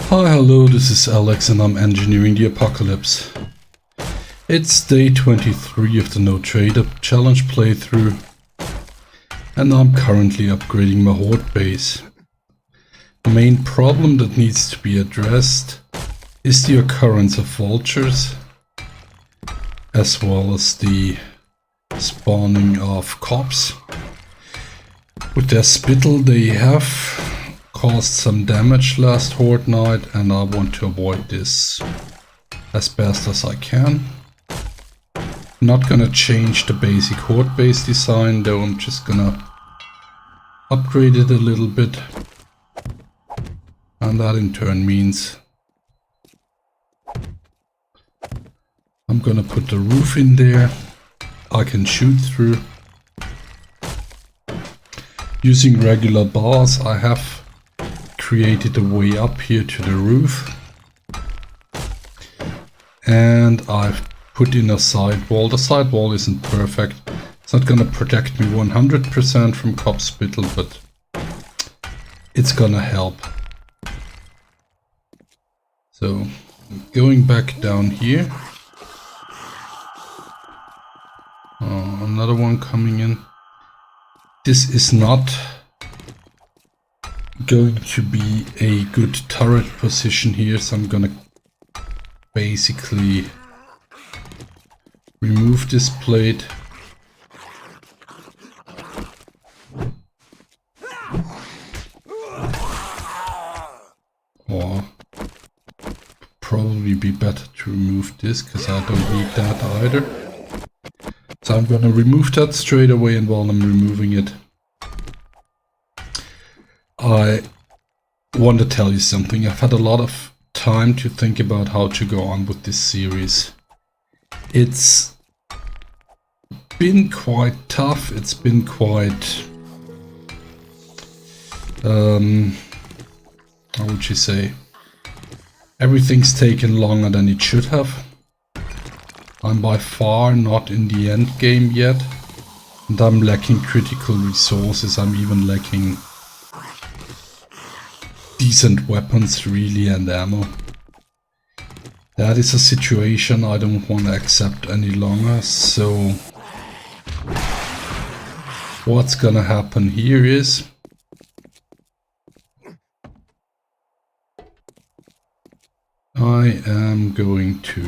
Hi, hello, this is Alex and I'm engineering the apocalypse. It's day 23 of the No Trader Challenge playthrough, and I'm currently upgrading my horde base. The main problem that needs to be addressed is the occurrence of vultures, as well as the spawning of cops. With their spittle they have caused some damage last horde night, and I want to avoid this as best as I can. Not gonna change the basic horde base design though, I'm just gonna upgrade it a little bit, and that in turn means I'm gonna put the roof in there I can shoot through. Using regular bars I have created a way up here to the roof, and I've put in a sidewall. The sidewall isn't perfect, it's not gonna protect me 100% from cop spittle, but it's gonna help. So going back down here, another one coming in. This is not going to be a good turret position here, so I'm gonna basically remove this plate. Or probably be better to remove this, because I don't need that either. So I'm gonna remove that straight away, and while I'm removing it, I want to tell you something. I've had a lot of time to think about how to go on with this series. It's been quite tough, it's been quite, how would you say, everything's taken longer than it should have. I'm by far not in the end game yet, and I'm lacking critical resources. I'm even lacking decent weapons really, and ammo. That is a situation I don't want to accept any longer, so what's gonna happen here is I am going to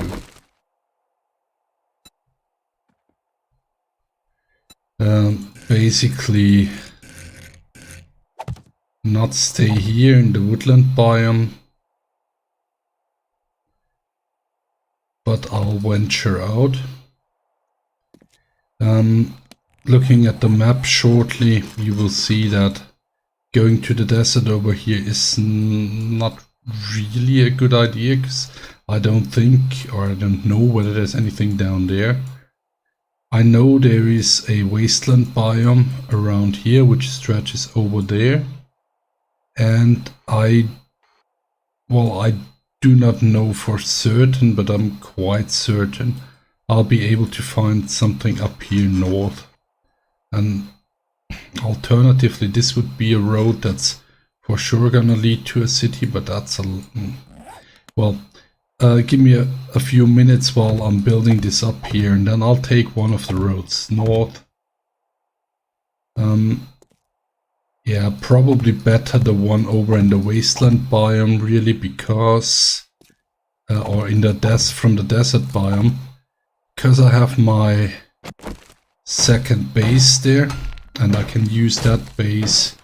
basically not stay here in the woodland biome, but I'll venture out. Looking at the map shortly, you will see that going to the desert over here is not really a good idea, because I don't think, or I don't know whether there's anything down there. I know there is a wasteland biome around here which stretches over there, and I do not know for certain, but I'm quite certain I'll be able to find something up here north. And alternatively, this would be a road that's for sure gonna lead to a city, but that's a... well, give me a few minutes while I'm building this up here, and then I'll take one of the roads north. Yeah, probably better the one over in the wasteland biome, really, because or in the from the desert biome, because I have my second base there, and I can use that base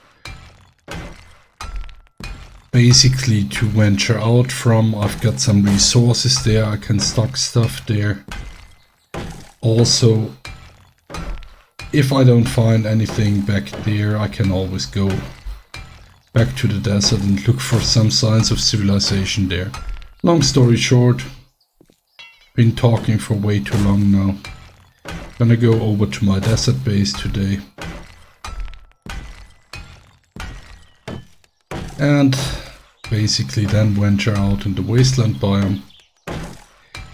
basically to venture out from. I've got some resources there, I can stock stuff there. Also, if I don't find anything back there, I can always go back to the desert and look for some signs of civilization there. Long story short, been talking for way too long now. Gonna go over to my desert base today, and basically then venture out in the wasteland biome.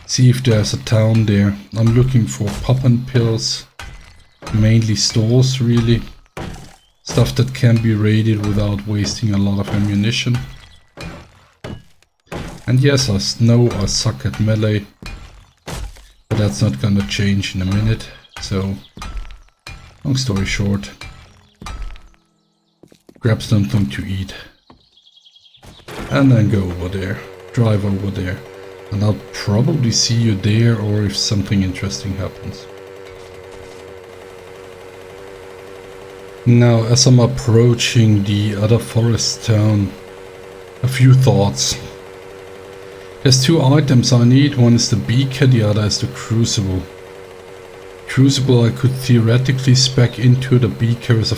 See if there's a town there. I'm looking for poppin' pills. Mainly stores, really. Stuff that can be raided without wasting a lot of ammunition. And yes, I know I suck at melee, but that's not gonna change in a minute. So, long story short, grab something to eat and then go over there, drive over there, and I'll probably see you there or if something interesting happens. Now, as I'm approaching the other forest town, a few thoughts. There's two items I need. One is the beaker, the other is the crucible. Crucible I could theoretically spec into, the beaker is a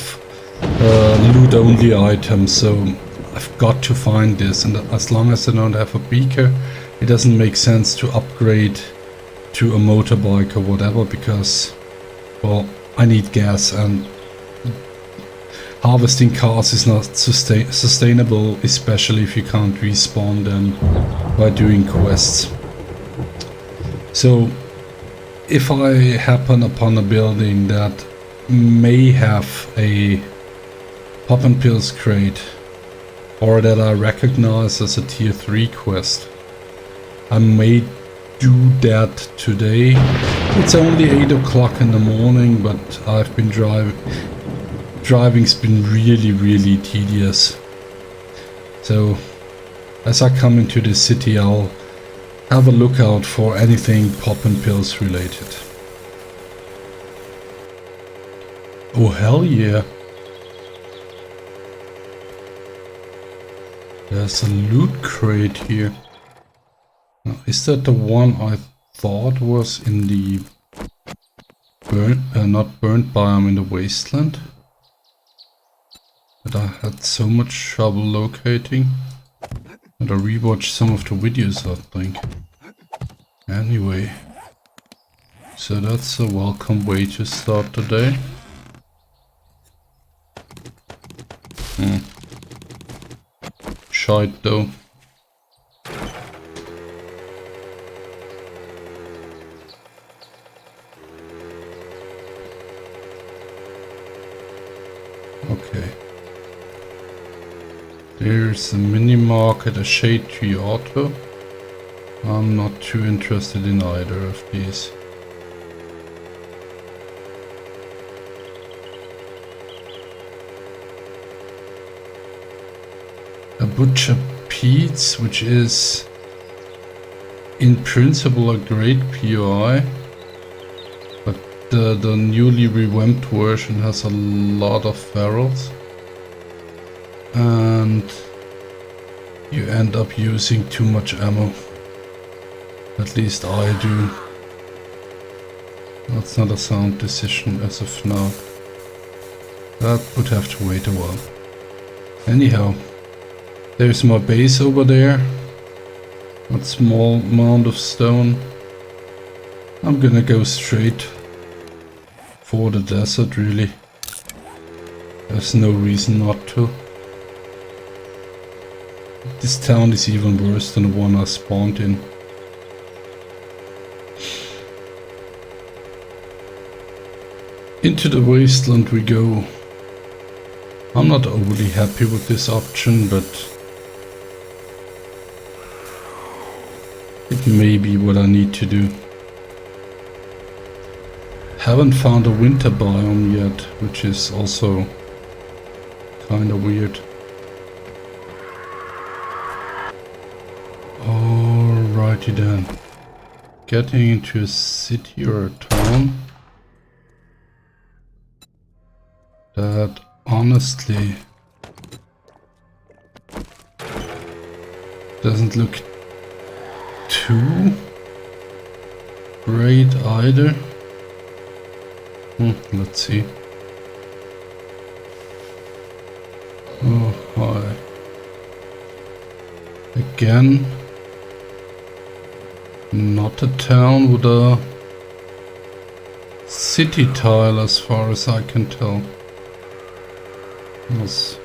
loot only item, so I've got to find this, and as long as I don't have a beaker, it doesn't make sense to upgrade to a motorbike or whatever, because, well, I need gas, and harvesting cars is not sustainable, especially if you can't respawn them by doing quests. So if I happen upon a building that may have a pop and pills crate, or that I recognize as a tier 3 quest, I may do that today. It's only 8 o'clock in the morning, but I've been driving's been really tedious. So as I come into the city, I'll have a look out for anything pop and pills related. Oh hell yeah. There's a loot crate here. Now, is that the one I thought was in the not burnt biome in the wasteland? That I had so much trouble locating. And I rewatched some of the videos, I think. Anyway. So that's a welcome way to start the day. Shite though. Okay. There's a mini market, a shade tree auto. I'm not too interested in either of these. A Butcher Pete's, which is in principle a great POI, but the newly revamped version has a lot of ferals. And you end up using too much ammo. At least I do. That's not a sound decision as of now. That would have to wait a while. Anyhow, there's my base over there. That small mound of stone. I'm gonna go straight for the desert, really. There's no reason not to. This town is even worse than the one I spawned in. Into the wasteland we go. I'm not overly happy with this option, but it may be what I need to do. Haven't found a winter biome yet, which is also kinda weird. Alrighty then. Getting into a city or a town that honestly doesn't look too great either. Let's see. Oh, hi. Again, not a town with a city tile as far as I can tell. Yes.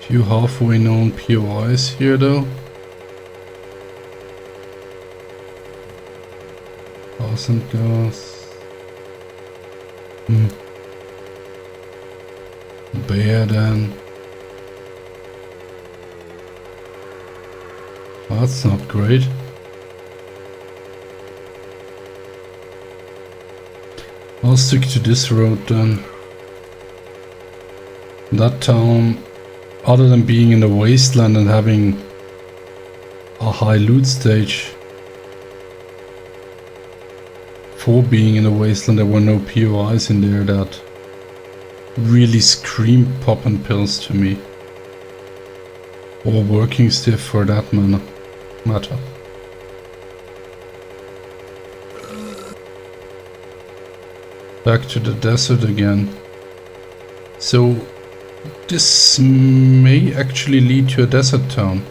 Few halfway known POIs here though. Awesome gas. Bear then. That's not great. I'll stick to this road then. That town, other than being in the wasteland and having a high loot stage, for being in the wasteland there were no POIs in there that really screamed poppin' pills to me. Or working stiff for that matter. Back to the desert again. So this may actually lead to a desert town.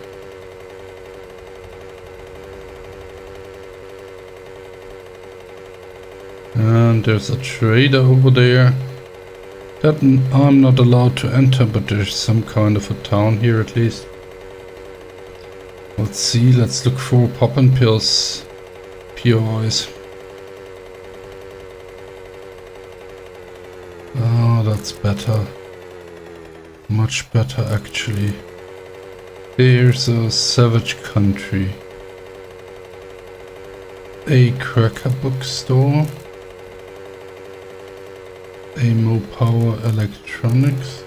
And there's a trader over there that I'm not allowed to enter, but there's some kind of a town here at least. Let's see, let's look for poppin' pills POIs. Oh, that's better. Much better actually. There's a savage country. A cracker bookstore. A Mo Power Electronics.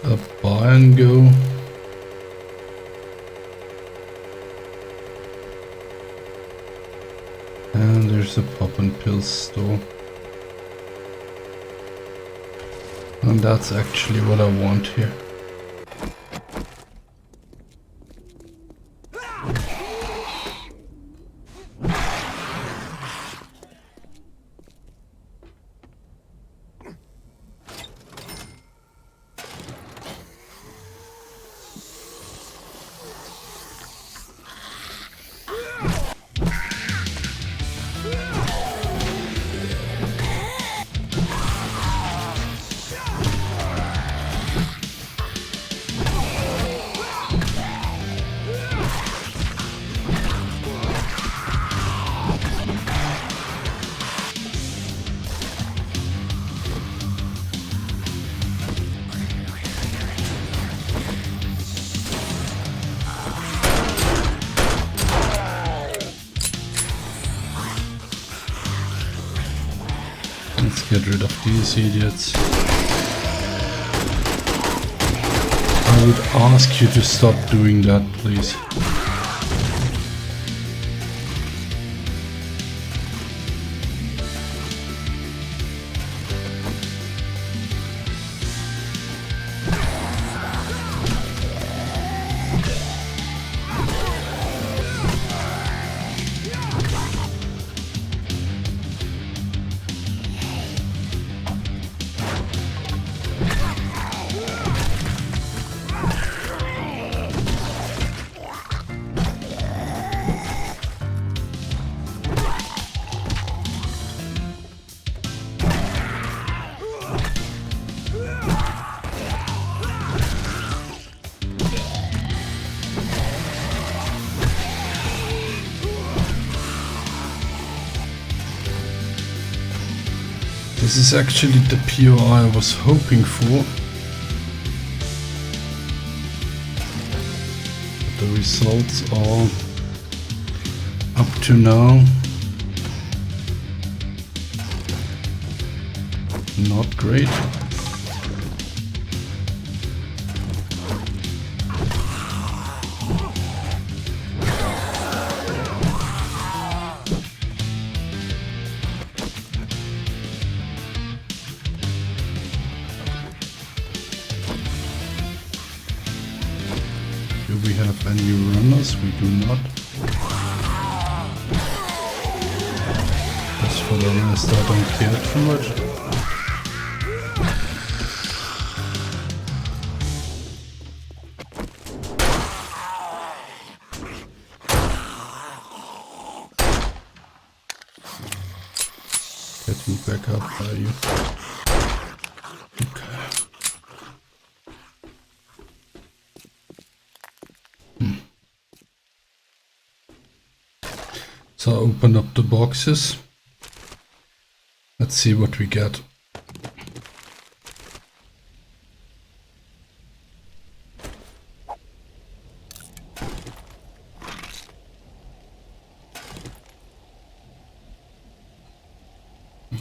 A buy and go. And there's a poppin' pills store. And that's actually what I want here. Let's get rid of these idiots. I would ask you to stop doing that, please. This is actually the POI I was hoping for. But the results are, up to now, not great. Do we have any runners? We do not. As for the rest, I don't care too much. Get me back up by you. Okay. So I open up the boxes. Let's see what we get.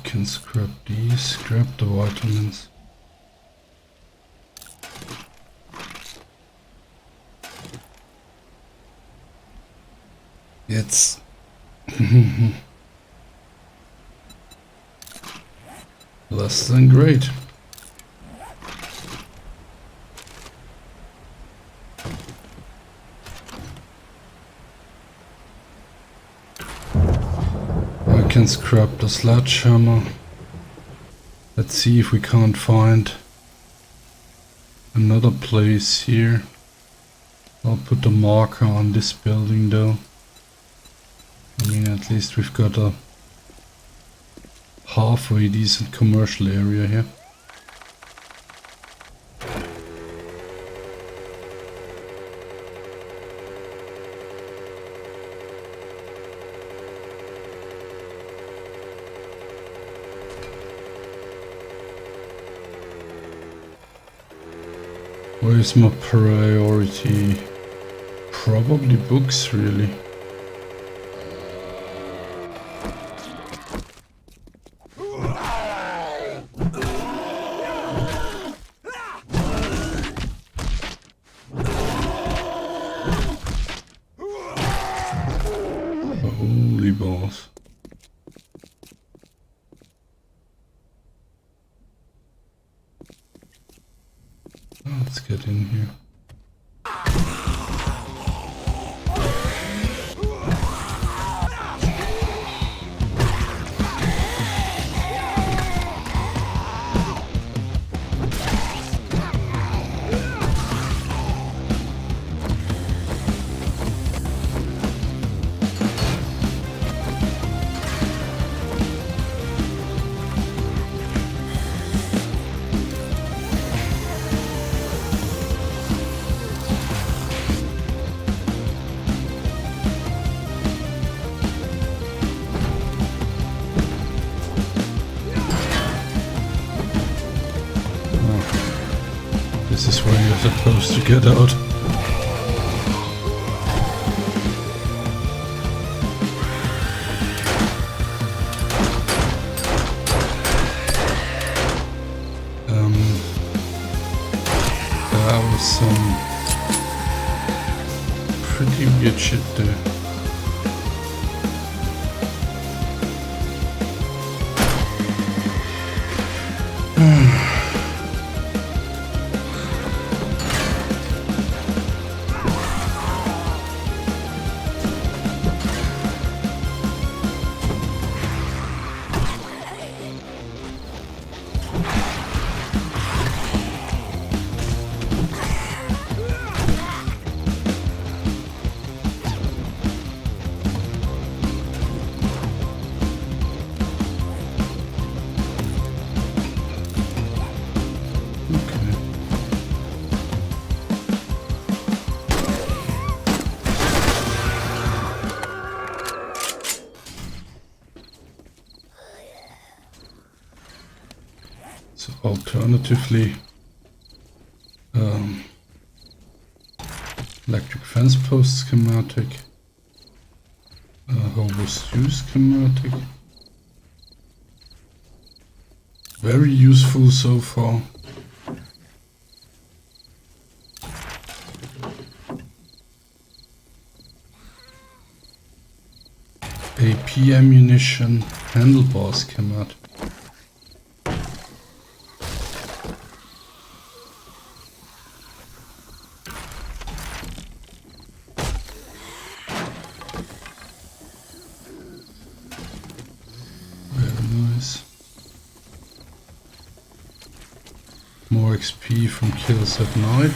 can scrap these, grab the vitamins. It's less than great. I can scrap the sledgehammer. Let's see if we can't find another place here. I'll put the marker on this building though. I mean, at least we've got a halfway decent commercial area here. Where's my priority? Probably books, really. Holy balls. Let's get in here. This is where you're supposed to get out. There was some pretty weird shit there. So alternatively, electric fence post schematic, hobo stew schematic. Very useful so far. AP ammunition, handlebar schematic. More XP from kills at night.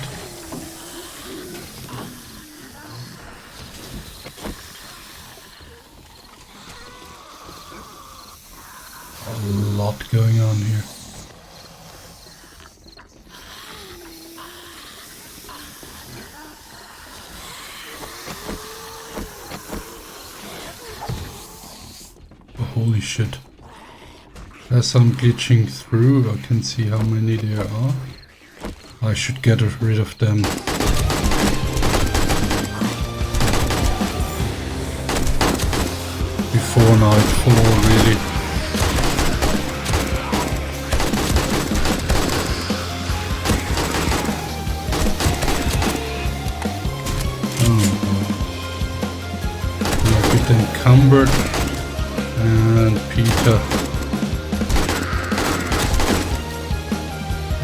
A lot going on here. Oh, holy shit. As I'm glitching through, I can see how many there are. I should get rid of them. Before nightfall, really. bit encumbered. And Peter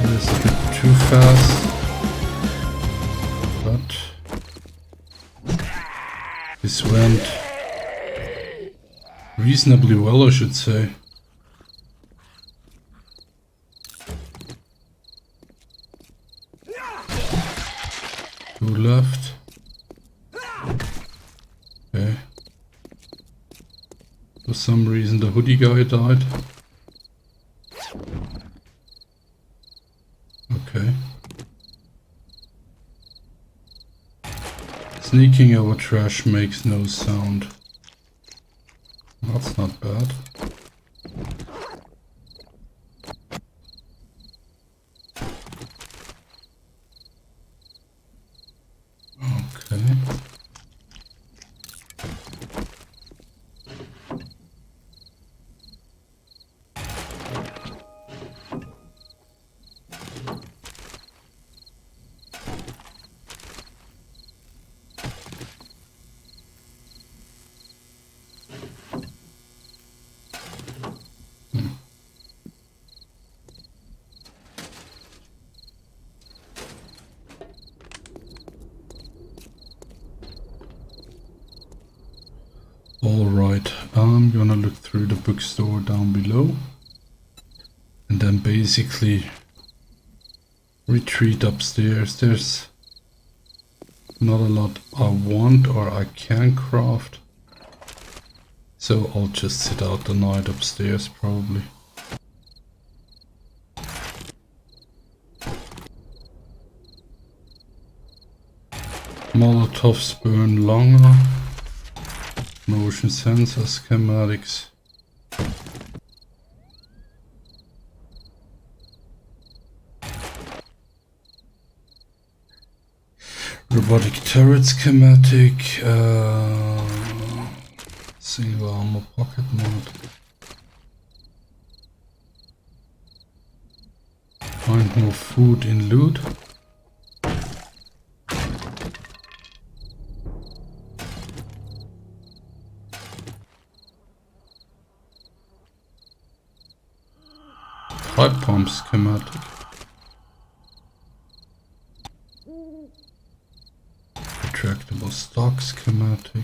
is a bit too fast. But this went reasonably well, I should say. Two left. Okay. For some reason the hoodie guy died. Okay. Sneaking over trash makes no sound. That's not bad. Okay. Alright, I'm gonna look through the bookstore down below and then basically retreat upstairs. There's not a lot I want or I can craft, so I'll just sit out the night upstairs probably. Molotovs burn longer. Motion sensor schematics. Robotic turret schematic. Single armor pocket mod. Find more food in loot. Pipe pump schematic. Retractable stock schematic.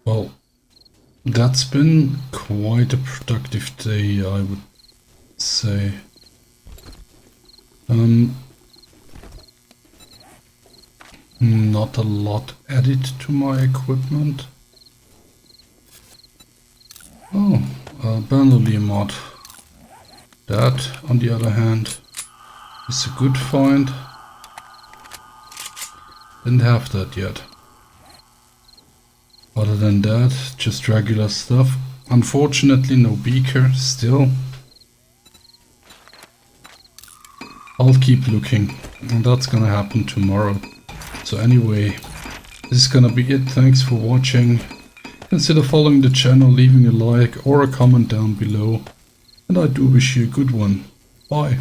Well, that's been quite a productive day, I would say. Not a lot added to my equipment. Oh, bandolier mod. That, on the other hand, is a good find. Didn't have that yet. Other than that, just regular stuff. Unfortunately, no beaker still. I'll keep looking, and that's gonna happen tomorrow. So anyway, this is gonna be it. Thanks for watching. Consider following the channel, leaving a like or a comment down below. And I do wish you a good one. Bye.